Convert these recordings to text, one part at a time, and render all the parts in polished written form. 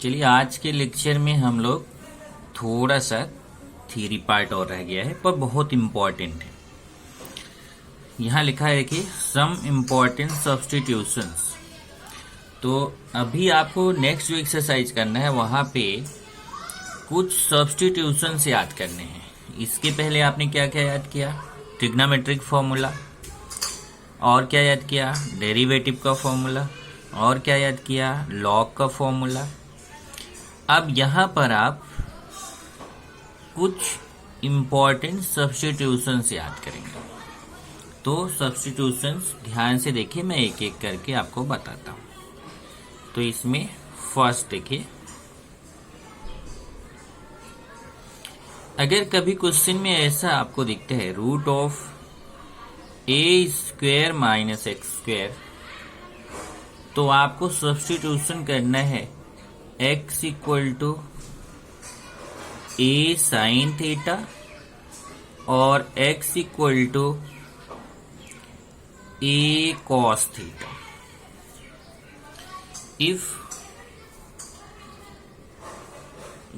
चलिए आज के लेक्चर में हम लोग थोड़ा सा थ्योरी पार्ट और रह गया है पर बहुत इम्पोर्टेंट है। यहाँ लिखा है कि सम इम्पोर्टेंट सब्स्टिट्यूशंस। तो अभी आपको नेक्स्ट जो एक्सरसाइज करना है वहाँ पे कुछ सब्स्टिट्यूशंस याद करने हैं। इसके पहले आपने क्या क्या याद किया? Trigonometric formula. और क्या याद किया? डेरिवेटिव का फॉर्मूला। और क्या याद किया? लॉग का फॉर्मूला। अब यहाँ पर आप कुछ इम्पॉर्टेंट सब्स्टिट्यूशंस याद करेंगे। तो सब्स्टिट्यूशंस ध्यान से देखिए, मैं एक एक करके आपको बताता हूँ। तो इसमें फर्स्ट देखिए, अगर कभी क्वेश्चन में ऐसा आपको दिखता है root of a square minus x square, तो आपको सब्स्टिट्यूशन करना है x equal to a sine theta और x equal to a cos theta. If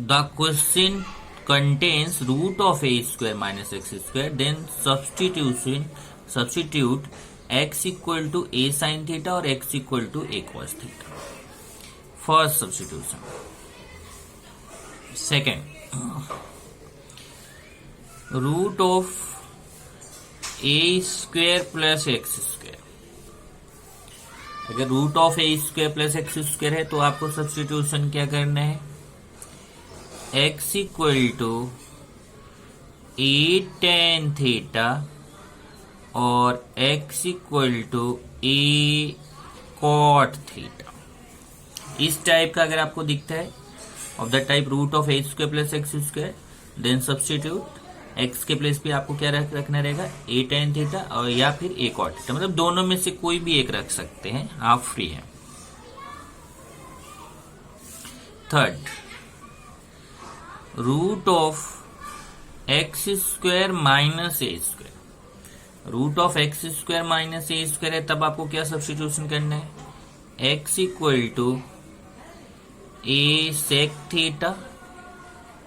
the question contains root of a square minus x square, then substitute x equal to a sin theta और x equal to a cos theta. First substitution. Second, root of a square plus x square. अगर root of a square plus x square है तो आपको substitution क्या करना है? x equal to a tan theta और x equal to a cot theta. इस type का अगर आपको दिखता है of the type root of a square plus x square, then substitute x के प्लेस पे आपको क्या रखना रहेगा? ए टेन थीटा और या फिर ए कॉट थीटा। मतलब दोनों में से कोई भी एक रख सकते हैं, आप फ्री हैं। Third, root of x square minus a square. Root of x square minus a square है, तब आपको क्या सब्स्टिट्यूशन करना है? X equal to a sec theta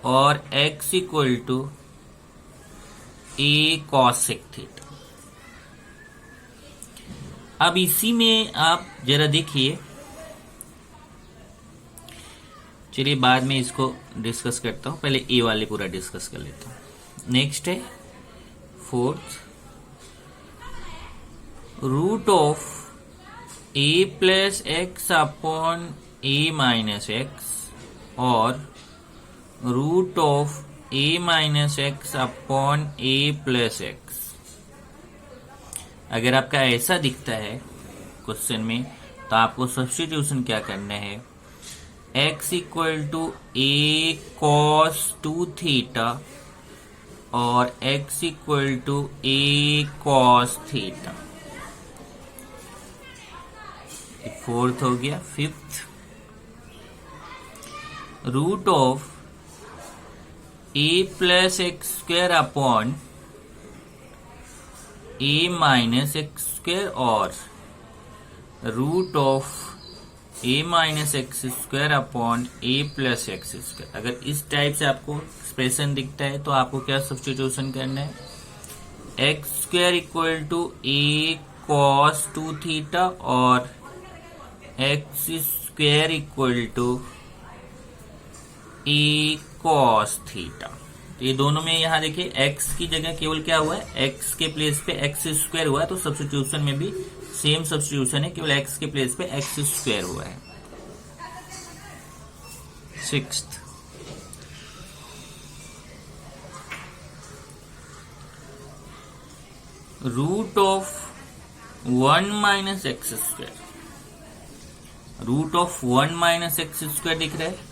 और x equal to a cosec theta. अब इसी में आप जरा देखिए, चलिए बाद में इसको डिस्कस करता हूं, पहले ए वाले पूरा डिस्कस कर लेता हूं। नेक्स्ट है fourth, root of a plus x upon a minus x और root of a minus x upon a plus x. अगर आपका ऐसा दिखता है क्वेश्चन में तो आपको सब्स्टिट्यूशन क्या करना है? x equal to a cos two theta और x equal to a cos theta. Fourth हो गया। Fifth, root of a plus x square upon a minus x square और root of a minus x square upon a plus x square. अगर इस type से आपको expression दिखता है तो आपको क्या सब्स्टिट्यूशन करना है? X square equal to a cos two theta और x square equal to a cos theta. तो ये दोनों में यहाँ देखिए x की जगह केवल क्या हुआ है? x के प्लेस पे एक्स स्क्वायर हुआ है, तो सब्स्टिट्यूशन में भी सेम सब्स्टिट्यूशन है, केवल x के प्लेस पे एक्स स्क्वायर हुआ है। Sixth, root of one minus x square. Root of one minus x square दिख रहा है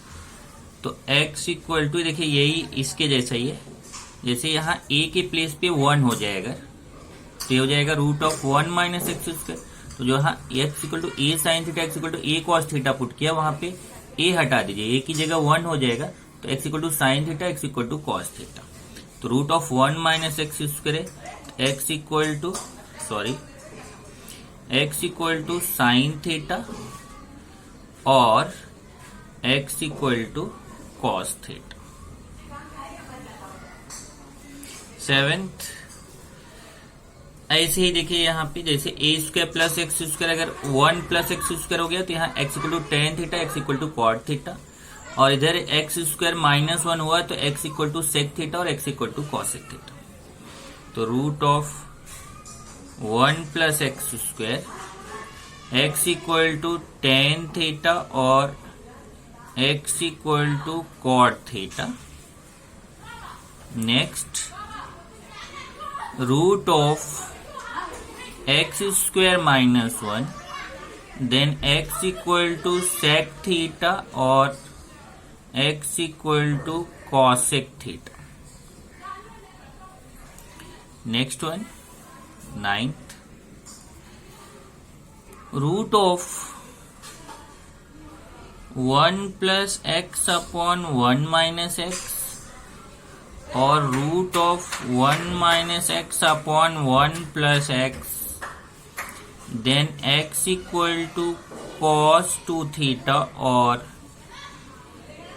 तो x इक्वल टू, देखिए यही इसके जैसा ही है, जैसे यहाँ a के प्लेस पे 1 हो जाएगा तो ये हो जाएगा root of one minus x square. तो जो यहाँ x equal to a sine theta x equal to a cos theta put किया, वहां पे a हटा दीजिए, a की जगह 1 हो जाएगा तो x equal to sine theta x equal to cos theta. तो root of one minus x square है x equal to x equal to sine theta और x equal to cos theta. Seventh, ऐसे ही देखिए यहाँ पे जैसे a square plus x square अगर 1 प्लस एक्स स्क्वायर हो गया तो यहाँ x equal to tan theta, x equal to cot theta, और इधर एक्स स्क्वायर -1 हुआ तो x equal to sec theta और x equal to cosec theta. तो root of 1 plus x square, x equal to tan theta और x equal to cot theta. Next, root of x square -1, then x equal to sec theta और x equal to cosec theta. Next one, ninth, root of 1 plus x upon 1 minus x और root of 1 minus x upon 1 plus x, then x equal to cos 2 theta और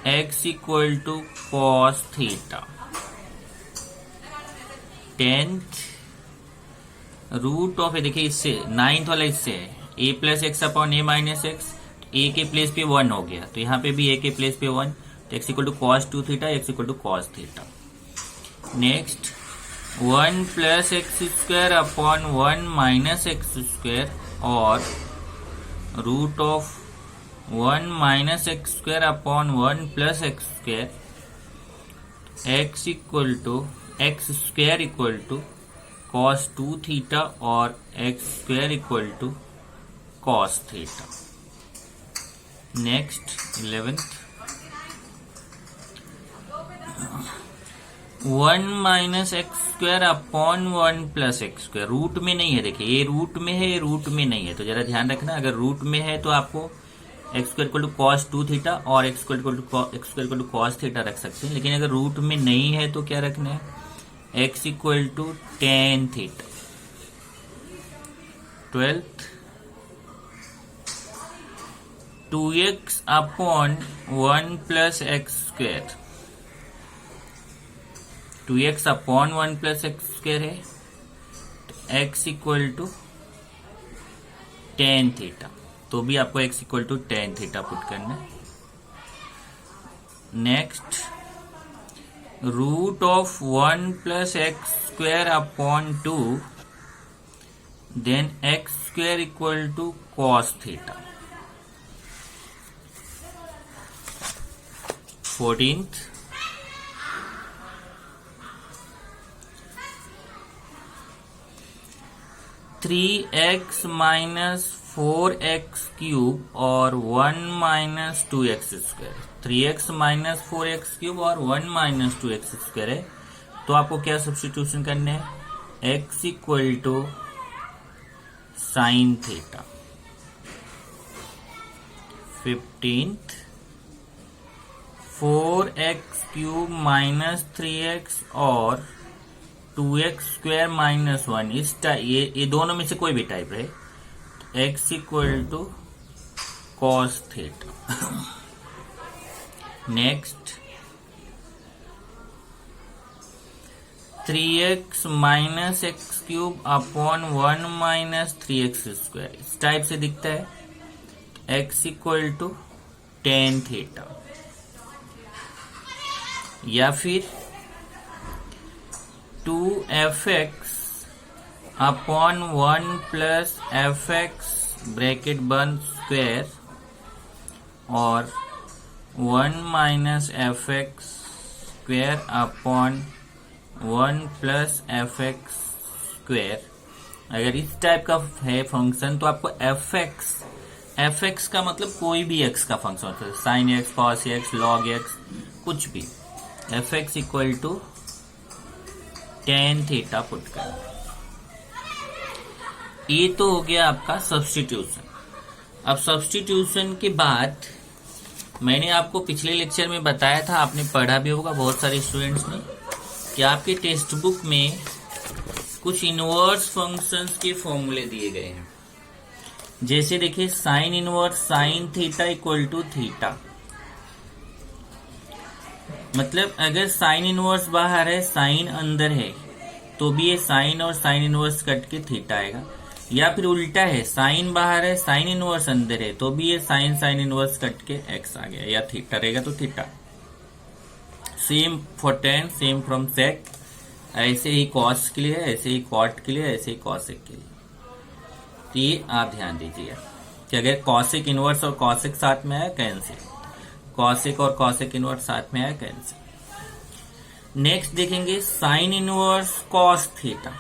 x equal to cos theta. Tenth, root of, देखिए इससे ninth वाला इससे है a plus x upon a minus x, a के place पे 1 हो गया तो यहाँ पे भी a के प्लेस पे 1, तो x equal to cos 2 theta, x equal to cos theta. Next, 1 plus x square upon 1 minus x square और root of 1 minus x square upon 1 plus x square, x equal to x square equal to cos 2 theta और x square equal to cos theta. Next, 11th, 1 minus x square upon 1 plus x square, root में नहीं है, देखिए ये root में है, ये root में नहीं है, तो जरा ध्यान रखना, अगर रूट में है तो आपको x square equal to cos 2 theta और x square equal to cos theta रख सकते हैं, लेकिन अगर रूट में नहीं है तो क्या रखना है, x equal to tan theta. 12th, 2x upon 1 plus x square, 2x upon 1 plus x square है, x equal to tan theta, तो भी आपको x equal to tan theta put करना है। Next, root of 1 plus x square upon 2, then x square equal to cos theta. 14th, three x minus 4x cube और 1 minus 2x square, 3x minus 4x cube और 1 minus 2x square है, तो आपको क्या substitution करने है, x equal to sine theta. 15th, 4x cube minus 3x और 2x square minus 1, इस ये दोनों में से कोई भी टाइप रहे, x equal to cos theta. Next, 3x minus x cube upon 1 minus 3x square, इस टाइप से दिखता है, x equal to tan theta. या फिर 2fx अपॉन 1 प्लस fx ब्रैकेट बंद स्क्वायर और 1 minus fx square upon 1 plus fx square. अगर इस टाइप का है फंक्शन तो आपको fx का मतलब कोई भी x का फंक्शन होता है, sine x, cos x, log x, कुछ भी, fx equal to tan theta put कर। ये तो हो गया आपका सब्स्टिट्यूशन। अब सब्स्टिट्यूशन के बाद मैंने आपको पिछले लेक्चर में बताया था, आपने पढ़ा भी होगा बहुत सारे स्टूडेंट्स ने, कि आपके टेक्स्ट बुक में कुछ इनवर्स फंक्शंस के फॉर्मूले दिए गए हैं। जैसे देखिए sine inverse sine theta equal to theta, मतलब अगर साइन इनवर्स बाहर है, साइन अंदर है, तो भी ये साइन और साइन इनवर्स कट के थीटा आएगा। या फिर उल्टा है, साइन बाहर है, साइन इनवर्स अंदर है, तो भी ये साइन साइन इनवर्स कट के एक्स आ गया, या थीटा रहेगा तो theta. Same for tan, same from sec. ऐसे ही कॉस के लिए, ऐसे ही कॉट के लिए, ऐसे ही कॉसेक के लिए। तो ये आप ध्यान दीजिए कि अगर कॉसेक इनवर्स और कॉसेक साथ में आया कैंसिल, कॉसेक और कॉसेक इनवर्स साथ में आया कैंसिल। नेक्स्ट देखेंगे साइन इनवर्स कॉस थीटा।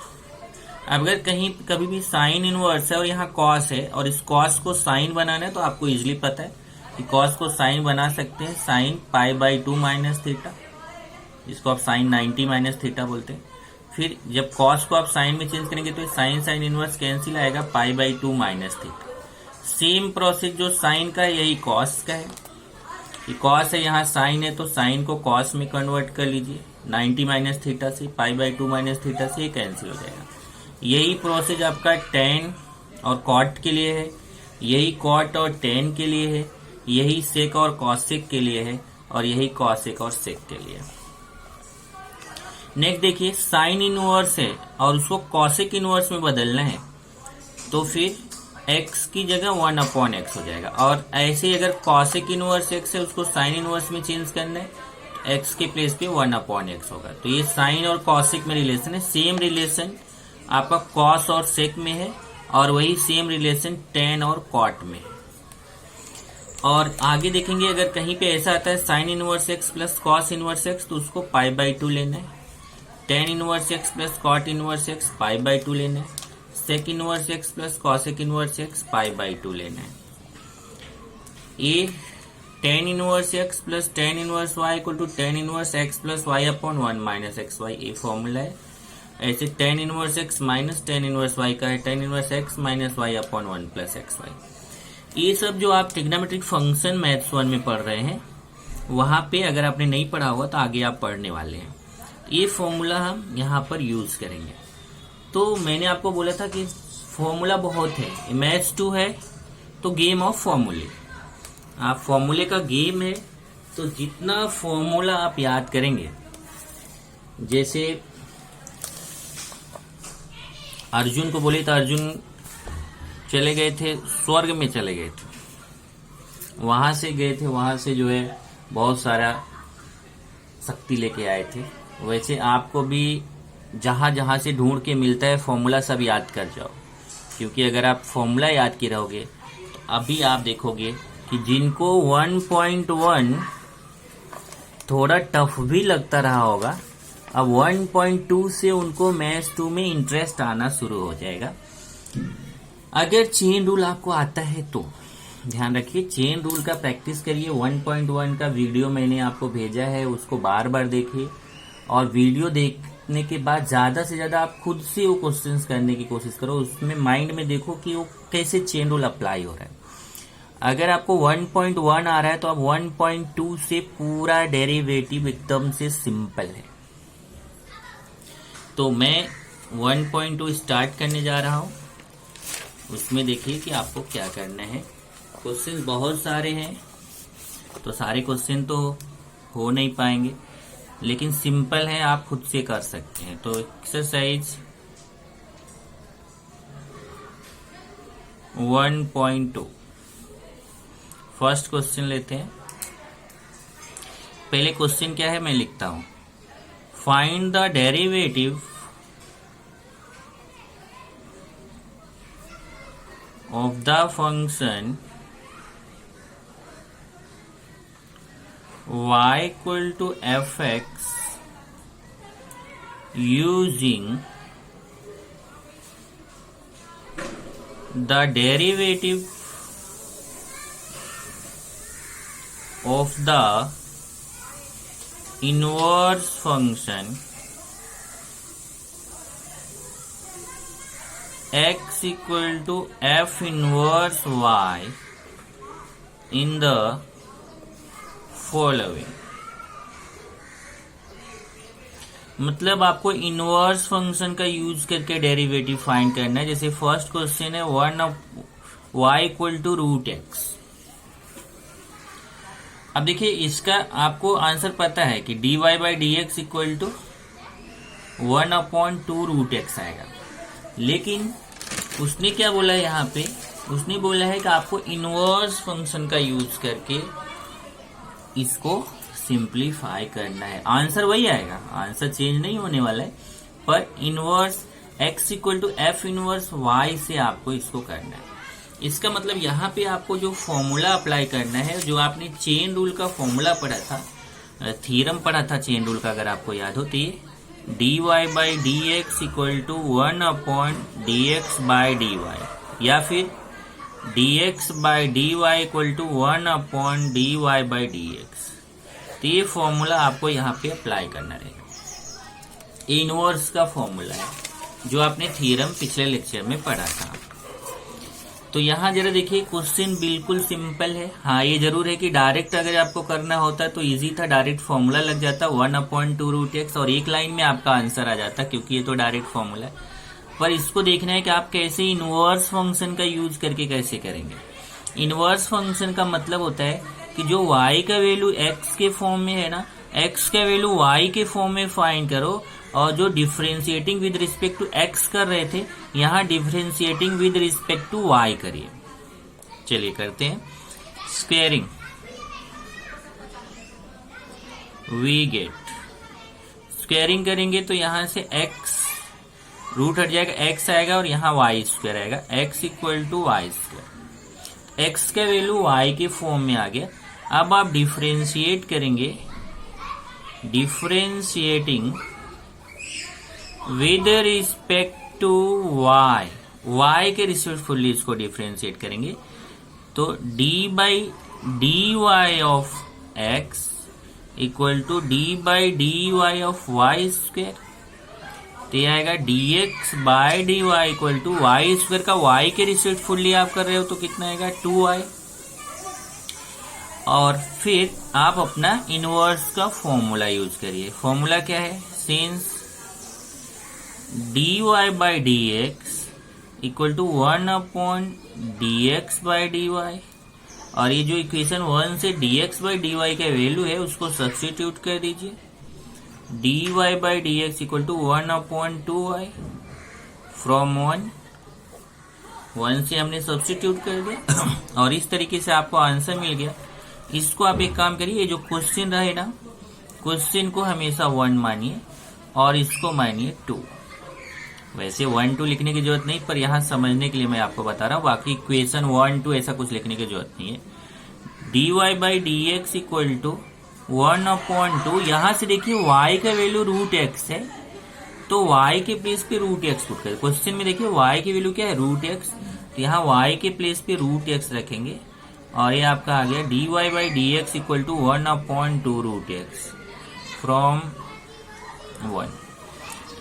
अब अगर कहीं कभी भी साइन इनवर्स है और यहाँ कॉस है और इस कॉस को साइन बनाना है, तो आपको इजीली पता है कि कॉस को साइन बना सकते हैं साइन π/2 माइनस थीटा, जिसको आप साइन 90 माइनस थीटा बोलते हैं। फिर जब कॉस को आप साइन में चेंज करेंगे तो साइन साइन इनवर्स कैंसिल आएगा, π/2 माइनस थीटा। सेम प्रोसेस जो साइन का है यही कॉस का है। कॉस है, यहाँ साइन है, तो साइन को कॉस में कन्वर्ट कर लीजिए 90 माइनस थीटा से, π/2 माइनस थीटा से ये कैंसिल हो जाएगा। यही प्रोसेस आपका टेन और कॉट के लिए है, यही कॉट और टेन के लिए है, यही सेक और कॉसेक के लिए है, और यही कॉसेक और सेक के लिए। नेक्स्ट देखिए, साइन इनवर्स है और उसको कॉसेक इनवर्स में बदलना है, तो फिर x की जगह 1/x हो जाएगा। और ऐसे ही अगर कॉसेक इनवर्स x है उसको साइन इनवर्स में चेंज करना है, तो x के प्लेस पे 1/x होगा। तो ये साइन और कॉसेक में रिलेशन है। सेम रिलेशन आपका कॉस और सेक में है, और वही सेम रिलेशन टेन और कॉट में है। और आगे देखेंगे, अगर कहीं पे ऐसा आता है sine inverse x plus cos inverse x, तो उसको π/2 लेना है। Tan inverse x plus cot inverse x π/2 लेना है। Sec inverse x plus cosec inverse x π/2 लेना है। ये tan inverse x plus tan inverse y equal to tan inverse x plus y/1 minus xy, ये फॉर्मूला है। ऐसे tan inverse x minus tan inverse y का है tan inverse x minus y/1 plus xy। ये सब जो आप trigonometric function maths 1 में पढ़ रहे हैं, वहां पे अगर आपने नहीं पढ़ा हुआ तो आगे आप पढ़ने वाले हैं। ये फॉर्मूला हम यहाँ पर यूज करेंगे। तो मैंने आपको बोला था कि फॉर्मूला बहुत है, मैथ्स 2 है तो गेम ऑफ फॉर्मूले। आप फॉर्मूले का गेम है, तो जितना फॉर्मूला आप याद करेंगे, जैसे अर्जुन को बोले तो अर्जुन चले गए थे स्वर्ग में, चले गए थे, वहां से गए थे, वहां से जो है बहुत सारा शक्ति लेके आए थे। वैसे आपको भी जहां जहां से ढूंढ के मिलता है फॉर्मूला सब याद कर जाओ, क्योंकि अगर आप फॉर्मूला याद किए रहोगे तो अभी आप देखोगे कि जिनको 1.1 थोड़ा टफ भी लगता रहा होगा, अब 1.2 से उनको मैथ्स 2 में इंटरेस्ट आना शुरू हो जाएगा। अगर चेन रूल आपको आता है तो ध्यान रखिए, चेन रूल का प्रैक्टिस करिए। 1.1 का वीडियो मैंने आपको भेजा है, उसको बार बार देखिए, और वीडियो देखने के बाद ज्यादा से ज्यादा आप खुद से वो क्वेश्चंस करने की कोशिश करो। उसमें माइंड में देखो कि वो कैसे चेन रूल अप्लाई हो रहा है। अगर आपको 1.1 आ रहा है तो अब 1.2 से पूरा डेरिवेटिव एकदम से सिंपल है। तो मैं 1.2 स्टार्ट करने जा रहा हूं। उसमें देखिए कि आपको क्या करना है। क्वेश्चन बहुत सारे हैं, तो सारे क्वेश्चन तो हो नहीं पाएंगे, लेकिन सिंपल है, आप खुद से कर सकते हैं। तो एक्सरसाइज 1.2 फर्स्ट क्वेश्चन लेते हैं। पहले क्वेश्चन क्या है मैं लिखता हूं। Find the derivative of the function y equal to fx using the derivative of the inverse function x equal to f inverse y in the following। मतलब आपको इनवर्स फंक्शन का यूज करके डेरिवेटिव फाइंड करना है। जैसे first question है 1 of y equal to √x। अब देखिए इसका आपको आंसर पता है कि dy by d x equal to 1/2 root x आएगा, लेकिन उसने क्या बोला है यहाँ पे, उसने बोला है कि आपको इनवर्स फंक्शन का यूज करके इसको सिंप्लीफाई करना है। आंसर वही आएगा, आंसर चेंज नहीं होने वाला है, पर inverse x equal to f inverse y से आपको इसको करना है। इसका मतलब यहाँ पे आपको जो फॉर्मूला अप्लाई करना है, जो आपने चेन रूल का फॉर्मूला पढ़ा था, थ्योरम पढ़ा था चेन रूल का, अगर आपको याद हो तो ये dy by d x equal to 1/dx by dy, या फिर dx by dy equal to 1/dy by dx। तो ये फॉर्मूला आपको यहाँ पे अप्लाई करना रहेगा। इनवर्स का फॉर्मूला है जो आपने थ्योरम पिछले लेक्चर में पढ़ा था। तो यहाँ जरा देखिए क्वेश्चन बिल्कुल सिंपल है। हाँ ये जरूर है कि डायरेक्ट अगर आपको करना होता तो इजी था, डायरेक्ट फॉर्मूला लग जाता 1/2 रूट एक्स और एक लाइन में आपका आंसर आ जाता, क्योंकि ये तो डायरेक्ट फॉर्मूला है। पर इसको देखना है कि आप कैसे इनवर्स फंक्शन का यूज करके कैसे करेंगे। इनवर्स फंक्शन का मतलब होता है कि जो y का वैल्यू x के फॉर्म में है ना, x का वैल्यू y के फॉर्म में फाइंड करो, और जो differentiating with respect to x कर रहे थे, यहाँ differentiating with respect to y करिए। चलिए करते हैं स्क्वेयरिंग। वी गेट, स्क्वेयरिंग करेंगे तो यहाँ से x रूट हट जाएगा, x आएगा और यहाँ y स्क्वायर आएगा, x equal to y square. x का वैल्यू y के फॉर्म में आ गया। अब आप डिफरेंशिएट करेंगे, differentiating with respect to y, y के रिस्पेक्टफुली इसको डिफरेंशिएट करेंगे तो d by d y of x equal to d by d y of y square. तो यह आएगा dx by d y equal to y square का y के respectfully आप कर रहे हो तो कितना आएगा 2y। और फिर आप अपना इनवर्स का फॉर्मूला यूज करिए। फॉर्मूला क्या है, since dy by d x equal to 1/dx by dy, और ये जो इक्वेशन 1 से dx बाई dy का वैल्यू है उसको सब्स्टिट्यूट कर दीजिए। dy by d x equal to 1/2y from 1 से हमने सब्स्टिट्यूट कर दिया और इस तरीके से आपको आंसर मिल गया। इसको आप एक काम करिए, जो क्वेश्चन रहे ना, क्वेश्चन को हमेशा 1 मानिए और इसको मानिए 2। वैसे 1 2 लिखने की जरूरत नहीं, पर यहाँ समझने के लिए मैं आपको बता रहा हूँ, बाकी इक्वेशन 1 2 ऐसा कुछ लिखने की जरूरत नहीं है। dy by d x equal to 1/2, यहाँ से देखिए y का वैल्यू रूट एक्स है तो y के प्लेस पे रूट एक्स पुट करें। क्वेश्चन में देखिए y की वैल्यू क्या है, रूट एक्स, तो यहाँ y के प्लेस पे रूट एक्स रखेंगे और ये आपका आ गया dy by d x equal to 1/2 root x from 1।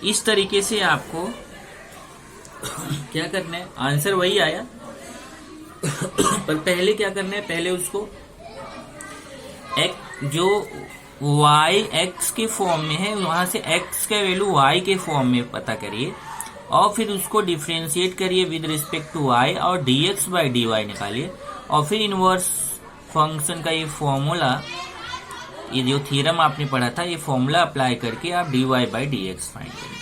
इस तरीके से आपको क्या करना है, आंसर वही आया पर पहले क्या करना है, पहले उसको जो y x के फॉर्म में है वहां से x का वैल्यू y के फॉर्म में पता करिए और फिर उसको डिफरेंशिएट करिए विद रिस्पेक्ट टू y और dx बाई dy निकालिए और फिर इनवर्स फंक्शन का ये फॉर्मूला, ये जो थ्योरम आपने पढ़ा था, ये फॉर्मूला अप्लाई करके आप dy बाई dx फाइंड करेंगे।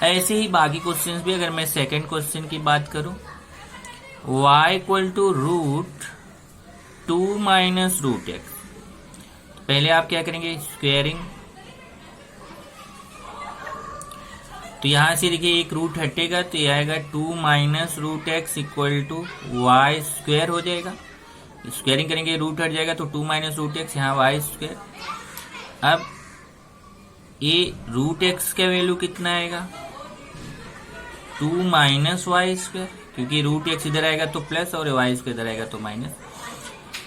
ऐसे ही बाकी क्वेश्चंस भी, अगर मैं सेकंड क्वेश्चन की बात करूं, y equal to root 2 minus root x, पहले आप क्या करेंगे, स्क्वेयरिंग। तो यहां से देखिए एक रूट हटेगा तो ये आएगा 2 minus root x equal to y square हो जाएगा। स्क्वेयरिंग करेंगे रूट हट जाएगा तो 2 माइनस रूट एक्स, यहाँ वाई स्क्वायर। अब ये रूट एक्स का वैल्यू कितना आएगा, 2 माइनस वाई स्क्वायर, क्योंकि रूट एक्स इधर आएगा तो प्लस और वाई स्क्वायर इधर आएगा तो माइनस।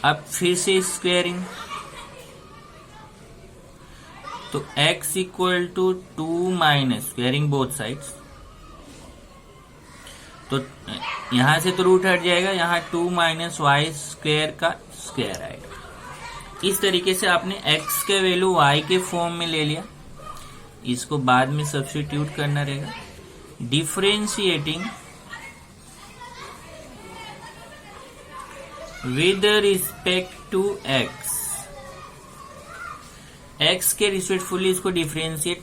अब फिर से स्क्वेयरिंग तो x equal to 2 minus squaring both sides, तो यहां से तो रूट हट जाएगा, यहाँ 2 माइनस वाई स्क्वेयर का स्क्वेयर आएगा। इस तरीके से आपने x के वैल्यू y के फॉर्म में ले लिया, इसको बाद में सब्स्टिट्यूट करना रहेगा। Differentiating with respect to x, x के रिस्पेक्टफुली इसको differentiate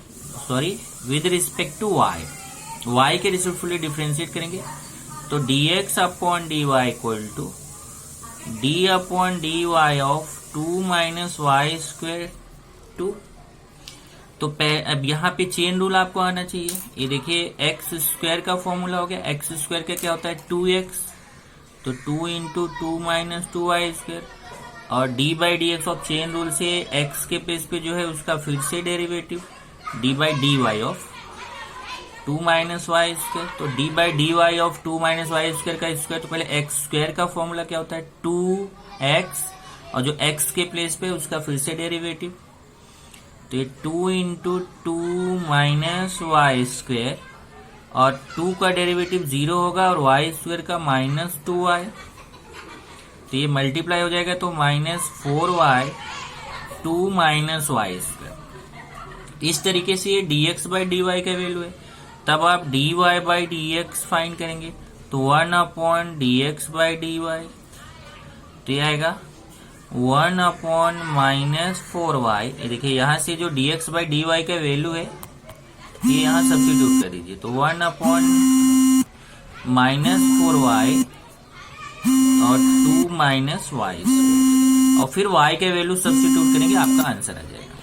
with respect to y, y के रिस्पेक्टफुली डिफरेंशिएट करेंगे तो dx upon dy equal to d upon dy of 2 minus y square 2। तो अब यहाँ पे चेन रूल आपको आना चाहिए। ये देखिए एक्स स्क्वायर का फॉर्मूला हो गया, एक्स स्क्वायर का क्या होता है 2x, तो 2 इंटू 2 माइनस 2y स्क्वायर, और d by d x of chain rule से x के प्लेस पे जो है उसका फिर से derivative d by d y of 2 minus y square, तो d by d y of 2 minus y square का स्क्वायर, तो पहले एक्स स्क्वायर का फॉर्मूला क्या होता है 2x, और जो x के प्लेस पे उसका फिर से डेरिवेटिव, तो ये 2 इंटू 2 माइनस वाई स्क्वायर, और 2 का डेरिवेटिव 0 होगा और वाई स्क्वायर का माइनस 2y, तो ये मल्टीप्लाई हो जाएगा तो minus 4y 2 minus y square. इस तरीके से ये dx बाई dy का वैल्यू है। तब आप dy बाई dx फाइंड करेंगे तो 1 अपॉन dx बाई dy, तो ये आएगा 1 अपॉन माइनस 4y। देखिए यहाँ से जो dx बाई dy का वैल्यू है ये यहाँ सब्स्टिट्यूट कर दीजिए, तो 1 अपॉन माइनस 4y और 2 माइनस वाई, और फिर y के वैल्यू सब्स्टिट्यूट करेंगे, आपका आंसर आ जाएगा।